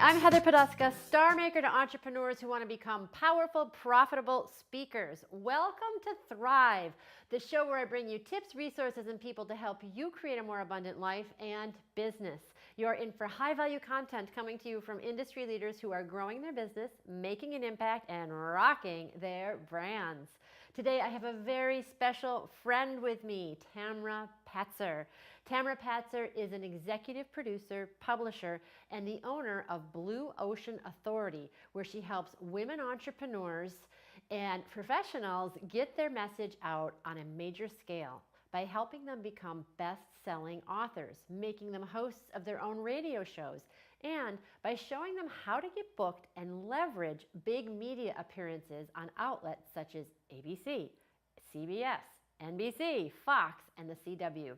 I'm Heather Poduska, star maker to entrepreneurs who want to become powerful, profitable speakers. Welcome to Thrive, the show where I bring you tips, resources, and people to help you create a more abundant life and business. You're in for high-value content coming to you from industry leaders who are growing their business, making an impact, and rocking their brands. Today, I have a very special friend with me, Tami Patzer. Tami Patzer is an executive producer, publisher, and the owner of Blue Ocean Authority, where she helps women entrepreneurs and professionals get their message out on a major scale by helping them become best-selling authors, making them hosts of their own radio shows, and by showing them how to get booked and leverage big media appearances on outlets such as ABC, CBS, NBC, Fox, and the CW.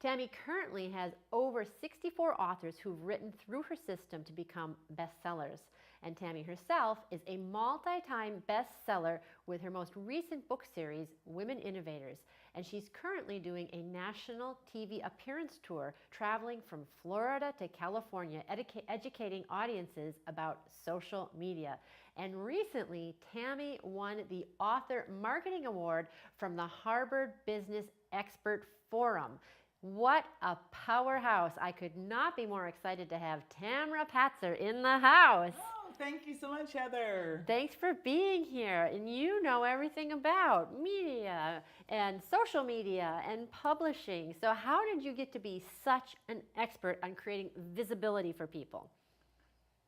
Tami currently has over 64 authors who've written through her system to become bestsellers. And Tami herself is a multi-time bestseller with her most recent book series, Women Innovators. And she's currently doing a national TV appearance tour, traveling from Florida to California, educating audiences about social media. And recently, Tami won the Author Marketing Award from the Harvard Business Expert Forum. What a powerhouse. I could not be more excited to have Tami Patzer in the house. Oh, thank you so much, Heather. Thanks for being here. And you know everything about media and social media and publishing. So how did you get to be such an expert on creating visibility for people?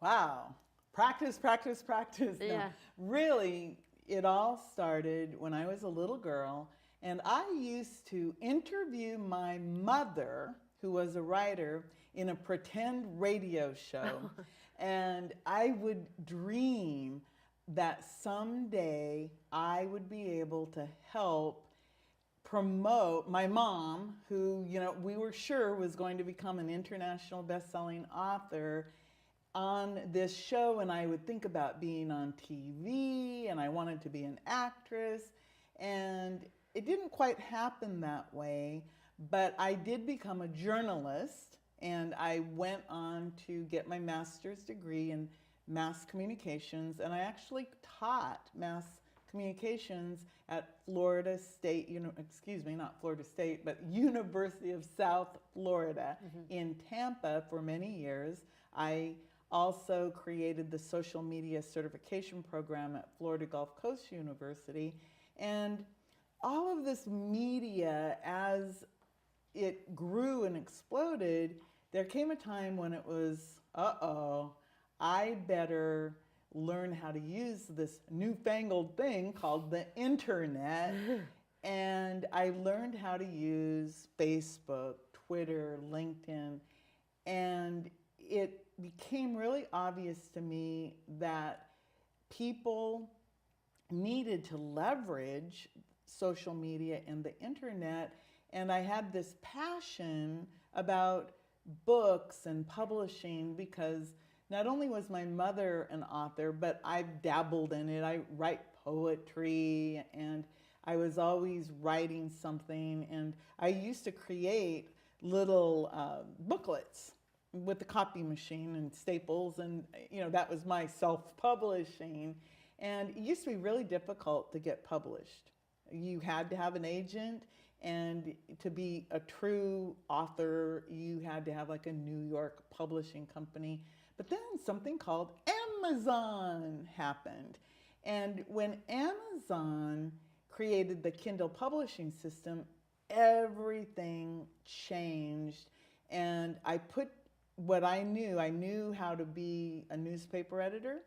Wow. Practice, practice, practice. Yeah. No, really, it all started when I was a little girl. And I used to interview my mother, who was a writer, in a pretend radio show. And I would dream that someday I would be able to help promote my mom, who, we were sure was going to become an international best-selling author, on this show. And I would think about being on TV, and I wanted to be an actress. And it didn't quite happen that way, but I did become a journalist, and I went on to get my master's degree in mass communications, and I actually taught mass communications at Florida State, not Florida State, but University of South Florida in Tampa for many years. I also created the social media certification program at Florida Gulf Coast University, and all of this media, as it grew and exploded, there came a time when it was, I better learn how to use this newfangled thing called the internet. And I learned how to use Facebook, Twitter, LinkedIn, and it became really obvious to me that people needed to leverage social media and the internet, and I had this passion about books and publishing because not only was my mother an author, but I've dabbled in it. I write poetry, and I was always writing something, and I used to create little booklets with the copy machine and staples, and that was my self-publishing, and it used to be really difficult to get published. You had to have an agent, and to be a true author, you had to have like a New York publishing company. But then something called Amazon happened. And when Amazon created the Kindle publishing system, everything changed. And I put what I knew how to be a newspaper editor.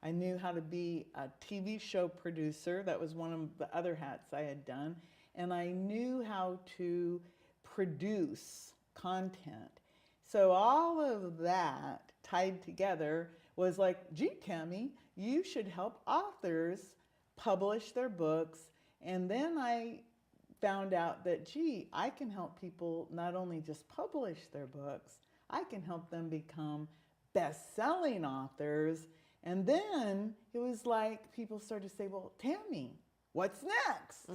I knew how to be a TV show producer. That was one of the other hats I had done. And I knew how to produce content. So all of that tied together was like, gee, Tami, you should help authors publish their books. And then I found out that, gee, I can help people not only just publish their books, I can help them become best-selling authors. And then it was like people started to say, well, Tami, what's next?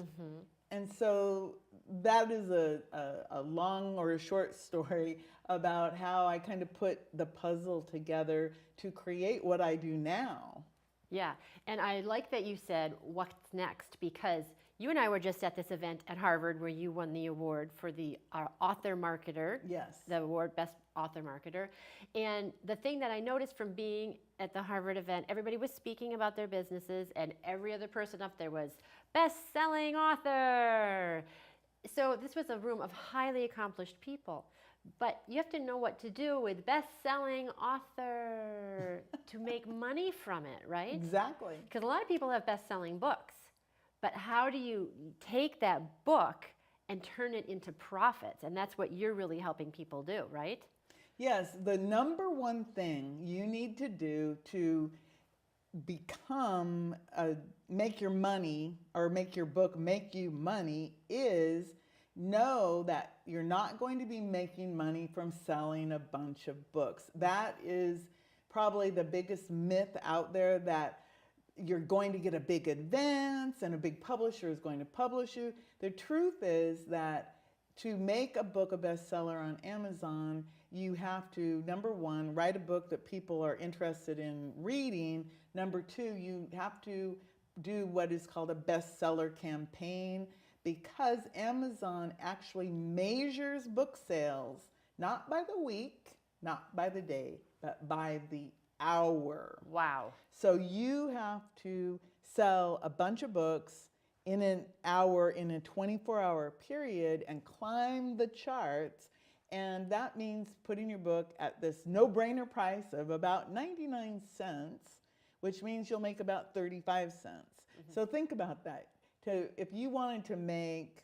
And so that is a long or a short story about how I kind of put the puzzle together to create what I do now. Yeah, and I like that you said, what's next? Because you and I were just at this event at Harvard where you won the award for the author marketer. Yes. The award, Best Author Marketer. And the thing that I noticed from being at the Harvard event, everybody was speaking about their businesses, and every other person up there was best-selling author. So this was a room of highly accomplished people. But you have to know what to do with best-selling author to make money from it, right? Exactly. Because a lot of people have best-selling books. But how do you take that book and turn it into profits? And that's what you're really helping people do, right? Yes, the number one thing you need to do to make your money or make your book make you money is know that you're not going to be making money from selling a bunch of books. That is probably the biggest myth out there, that you're going to get a big advance and a big publisher is going to publish you. The truth is that to make a book a bestseller on Amazon, you have to, number one, write a book that people are interested in reading. Number two, you have to do what is called a bestseller campaign, because Amazon actually measures book sales, not by the week, not by the day, but by the hour. Wow. So you have to sell a bunch of books in an hour, in a 24-hour period, and climb the charts. And that means putting your book at this no-brainer price of about 99 cents, which means you'll make about 35 cents. So think about that. If you wanted to make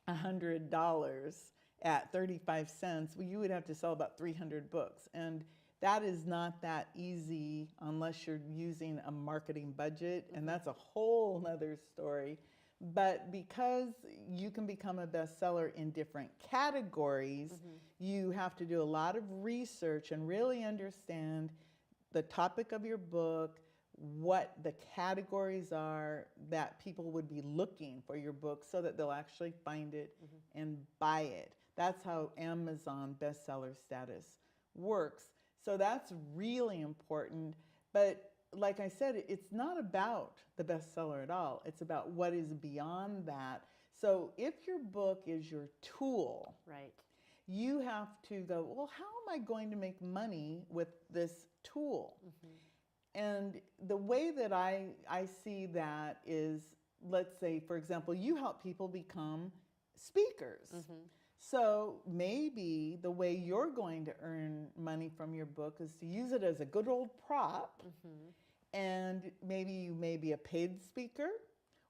$100 at 35 cents, well, you would have to sell about 300 books. And that is not that easy unless you're using a marketing budget, and that's a whole nother story. But because you can become a bestseller in different categories, you have to do a lot of research and really understand the topic of your book, what the categories are that people would be looking for your book so that they'll actually find it and buy it. That's how Amazon bestseller status works. So that's really important. But like I said, it's not about the bestseller at all. It's about what is beyond that. So if your book is your tool, right, you have to go, well, how am I going to make money with this tool? And the way that I see that is, let's say, for example, you help people become speakers. So maybe the way you're going to earn money from your book is to use it as a good old prop. And maybe you may be a paid speaker,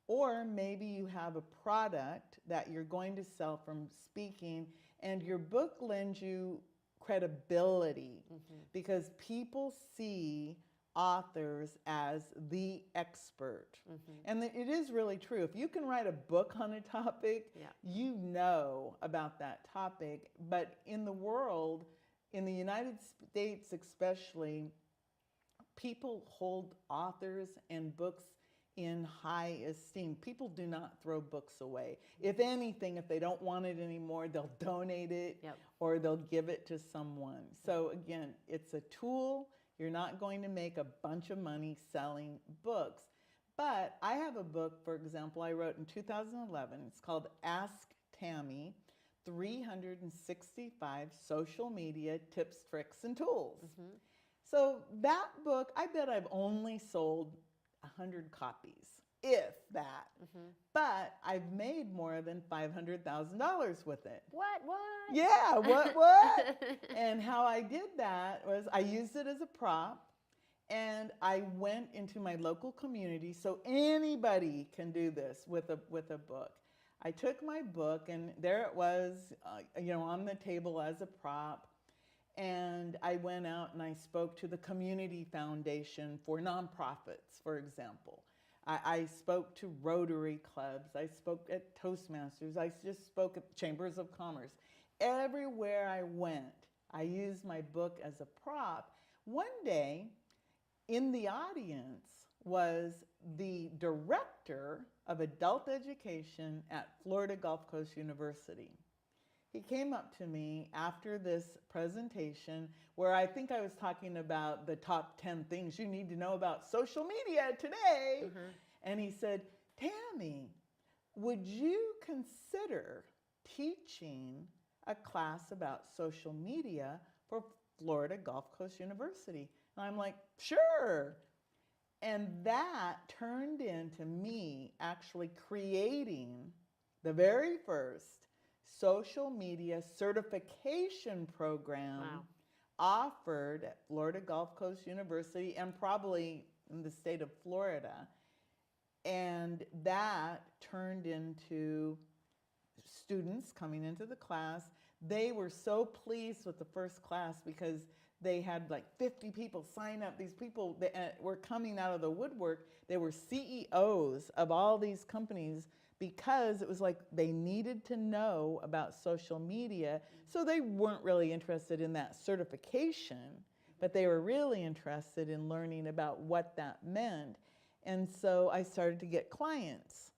or maybe you have a product that you're going to sell from speaking, and your book lends you credibility because people see authors as the expert. And it is really true. If you can write a book on a topic, you know about that topic. But in the world, in the United States especially, people hold authors and books in high esteem. People do not throw books away. If anything, if they don't want it anymore, they'll donate it or they'll give it to someone. So again, it's a tool. You're not going to make a bunch of money selling books. But I have a book, for example, I wrote in 2011. It's called Ask Tami, 365 Social Media Tips, Tricks, and Tools. So that book, I bet I've only sold 100 copies, if that. But I've made more than $500,000 with it. What? Yeah, what? And how I did that was I used it as a prop, and I went into my local community, so anybody can do this with a book. I took my book, and there it was, on the table as a prop. And I went out and I spoke to the Community Foundation for nonprofits, for example. I spoke to Rotary clubs. I spoke at Toastmasters. I just spoke at Chambers of Commerce. Everywhere I went, I used my book as a prop. One day, in the audience was the director of adult education at Florida Gulf Coast University. He came up to me after this presentation where I think I was talking about the top 10 things you need to know about social media today. Mm-hmm. And he said, Tami, would you consider teaching a class about social media for Florida Gulf Coast University? And I'm like, sure. And that turned into me actually creating the very first social media certification program offered at Florida Gulf Coast University and probably in the state of Florida. And that turned into students coming into the class. They were so pleased with the first class because they had like 50 people sign up. These people that were coming out of the woodwork. They were CEOs of all these companies because it was like they needed to know about social media. So they weren't really interested in that certification, but they were really interested in learning about what that meant. And so I started to get clients.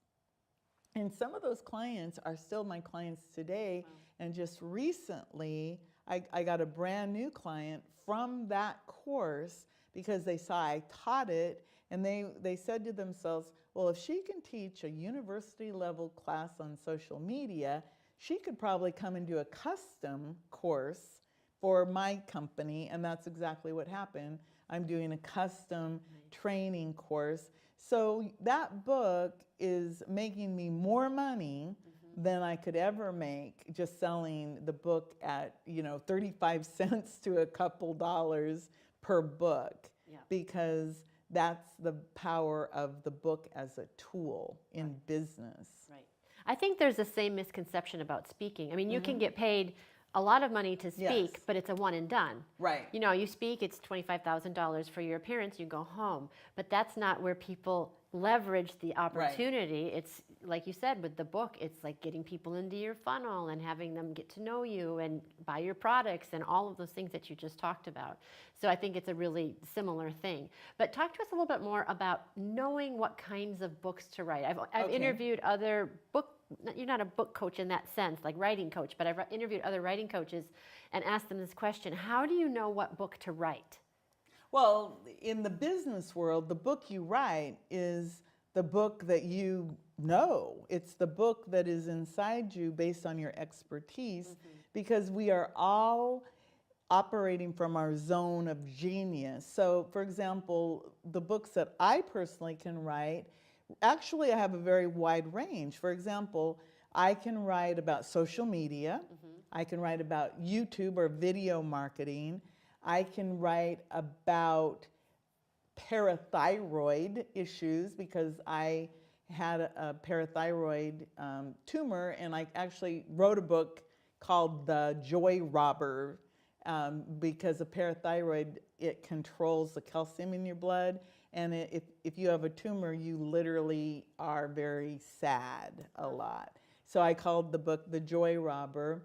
And some of those clients are still my clients today. Wow. And just recently, I got a brand new client from that course because they saw I taught it, and they said to themselves, well, if she can teach a university level class on social media, she could probably come and do a custom course for my company. And that's exactly what happened. I'm doing a custom training course. So that book is making me more money than I could ever make just selling the book at, 35 cents to a couple dollars per book. Yeah. Because that's the power of the book as a tool in business. Right. I think there's the same misconception about speaking. I mean, you can get paid a lot of money to speak, but it's a one and done. Right. You speak, it's $25,000 for your appearance, you go home. But that's not where people leverage the opportunity. Right. It's like you said with the book, it's like getting people into your funnel and having them get to know you and buy your products and all of those things that you just talked about. So I think it's a really similar thing. But talk to us a little bit more about knowing what kinds of books to write. I've interviewed other you're not a book coach in that sense, like writing coach, but I've interviewed other writing coaches and asked them this question: how do you know what book to write? Well, in the business world, the book you write is the book that you know. It's the book that is inside you based on your expertise, because we are all operating from our zone of genius. So, for example, the books that I personally can write, actually I have a very wide range. For example, I can write about social media. I can write about YouTube or video marketing. I can write about parathyroid issues because I had a parathyroid tumor, and I actually wrote a book called The Joy Robber because a parathyroid, it controls the calcium in your blood, and if you have a tumor, you literally are very sad a lot. So I called the book The Joy Robber.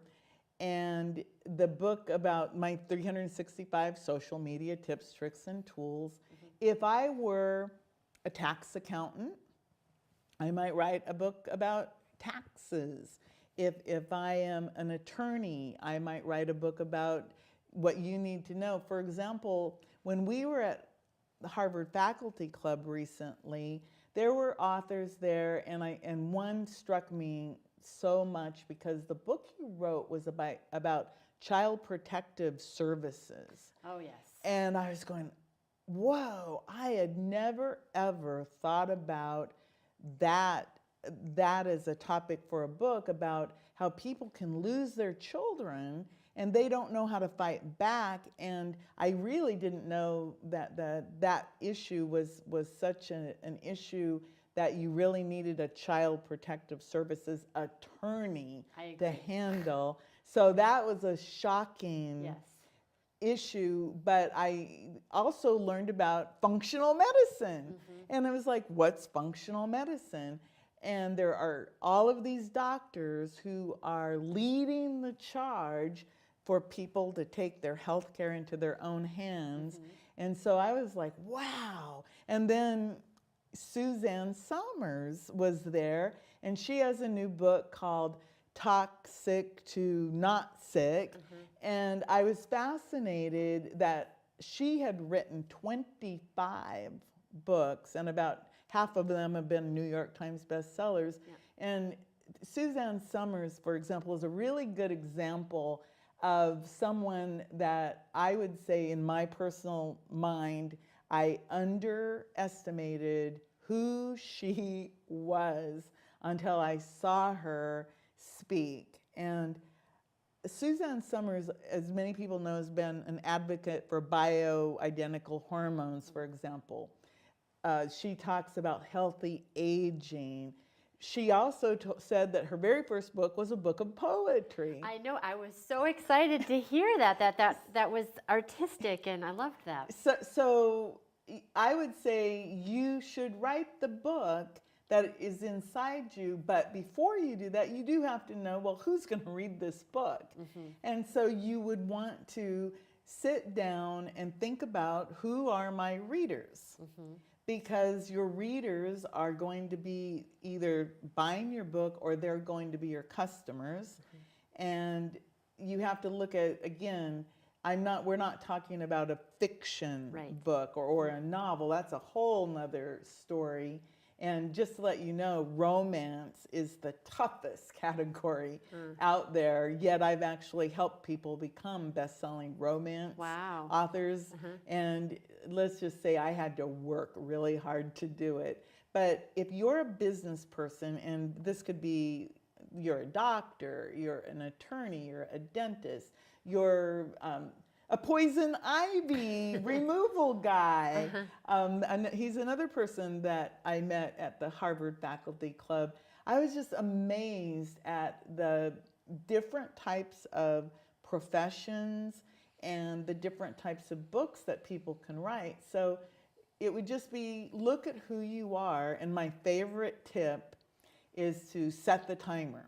And the book about my 365 social media tips, tricks, and tools. If I were a tax accountant, I might write a book about taxes. If I am an attorney, I might write a book about what you need to know. For example, when we were at the Harvard Faculty Club recently, there were authors there, and one struck me so much because the book you wrote was about child protective services. Oh, yes. And I was going, whoa, I had never, ever thought about that as a topic for a book, about how people can lose their children and they don't know how to fight back. And I really didn't know that issue was such an issue that you really needed a child protective services attorney to handle. So that was a shocking issue, but I also learned about functional medicine. And I was like, what's functional medicine? And there are all of these doctors who are leading the charge for people to take their health care into their own hands. And so I was like, wow. And then Suzanne Somers was there, and she has a new book called Toxic to Not Sick. And I was fascinated that she had written 25 books, and about half of them have been New York Times bestsellers. Yeah. And Suzanne Somers, for example, is a really good example of someone that I would say, in my personal mind, I underestimated who she was until I saw her speak. And Suzanne Somers, as many people know, has been an advocate for bioidentical hormones, for example. She talks about healthy aging. She also said that her very first book was a book of poetry. I know. I was so excited to hear that was artistic, and I loved that. So I would say you should write the book that is inside you, but before you do that, you do have to know, well, who's going to read this book? And so you would want to sit down and think about, who are my readers? Because your readers are going to be either buying your book or they're going to be your customers. And you have to look at, again, we're not talking about a fiction book or a novel. That's a whole nother story. And just to let you know, romance is the toughest category out there, yet I've actually helped people become best-selling romance authors. And let's just say I had to work really hard to do it. But if you're a business person, and this could be, you're a doctor, you're an attorney, you're a dentist, you're a poison ivy removal guy. And he's another person that I met at the Harvard Faculty Club. I was just amazed at the different types of professions and the different types of books that people can write. So it would just be, look at who you are. And my favorite tip is to set the timer.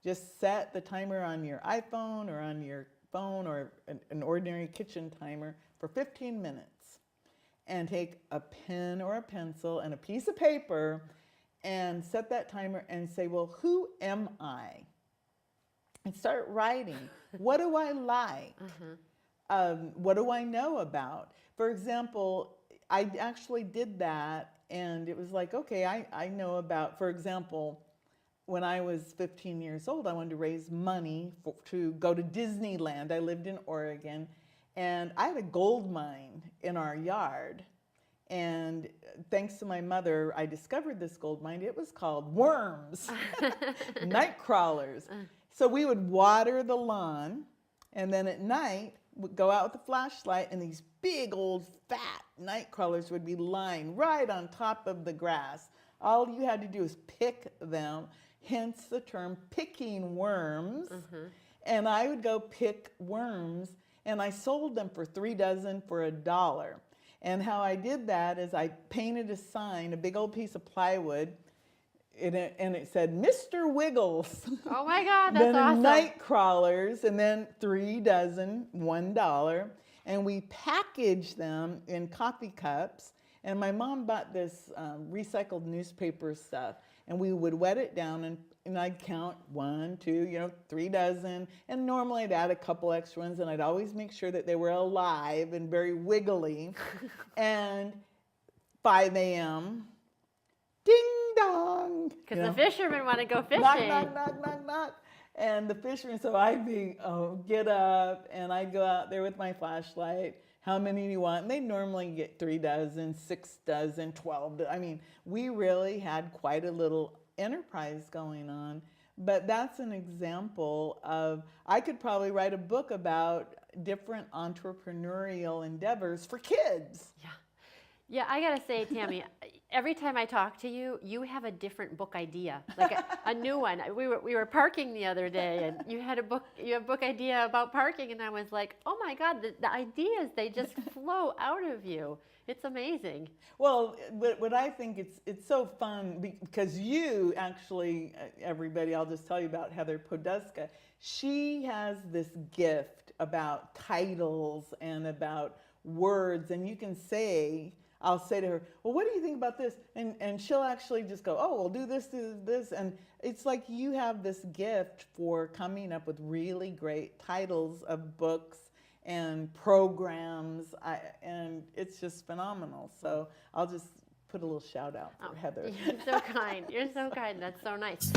Just set the timer on your iPhone or on your phone or an ordinary kitchen timer for 15 minutes, and take a pen or a pencil and a piece of paper and set that timer and say, well, who am I? And start writing. What do I like? What do I know about? For example, I actually did that, and it was like, okay, I know about, for example, when I was 15 years old, I wanted to raise money to go to Disneyland. I lived in Oregon, and I had a gold mine in our yard. And thanks to my mother, I discovered this gold mine. It was called worms, night crawlers. So we would water the lawn, and then at night, we'd go out with a flashlight, and these big old fat night crawlers would be lying right on top of the grass. All you had to do is pick them. Hence the term picking worms. And I would go pick worms, and I sold them for 3 dozen for $1. And how I did that is I painted a sign, a big old piece of plywood, and it said, Mr. Wiggles. Oh my God, that's then awesome. Night crawlers, and then 3 dozen, $1. And we packaged them in coffee cups. And my mom bought this recycled newspaper stuff. And we would wet it down, and I'd count 1, 2, 3 dozen. And normally I'd add a couple extra ones, and I'd always make sure that they were alive and very wiggly. And 5 a.m., ding dong. Because the fishermen want to go fishing. Knock, knock, knock, knock, knock. And the fishermen, so I'd be, get up, and I'd go out there with my flashlight. How many do you want? And they normally get 3 dozen, 6 dozen, 12. I mean, we really had quite a little enterprise going on. But that's an example of, I could probably write a book about different entrepreneurial endeavors for kids. Yeah, I gotta say, Tami, every time I talk to you, you have a different book idea, like a new one. We were parking the other day, and you have a book idea about parking, and I was like, oh my God, the ideas, they just flow out of you. It's amazing. Well, what I think it's so fun because you actually, everybody, I'll just tell you about Heather Poduska. She has this gift about titles and about words, and you can say, I'll say to her, well, what do you think about this? And she'll actually just go, oh, well, do this. And it's like you have this gift for coming up with really great titles of books and programs, and it's just phenomenal. So I'll just put a little shout out for Heather. You're so kind. You're so kind. That's so nice.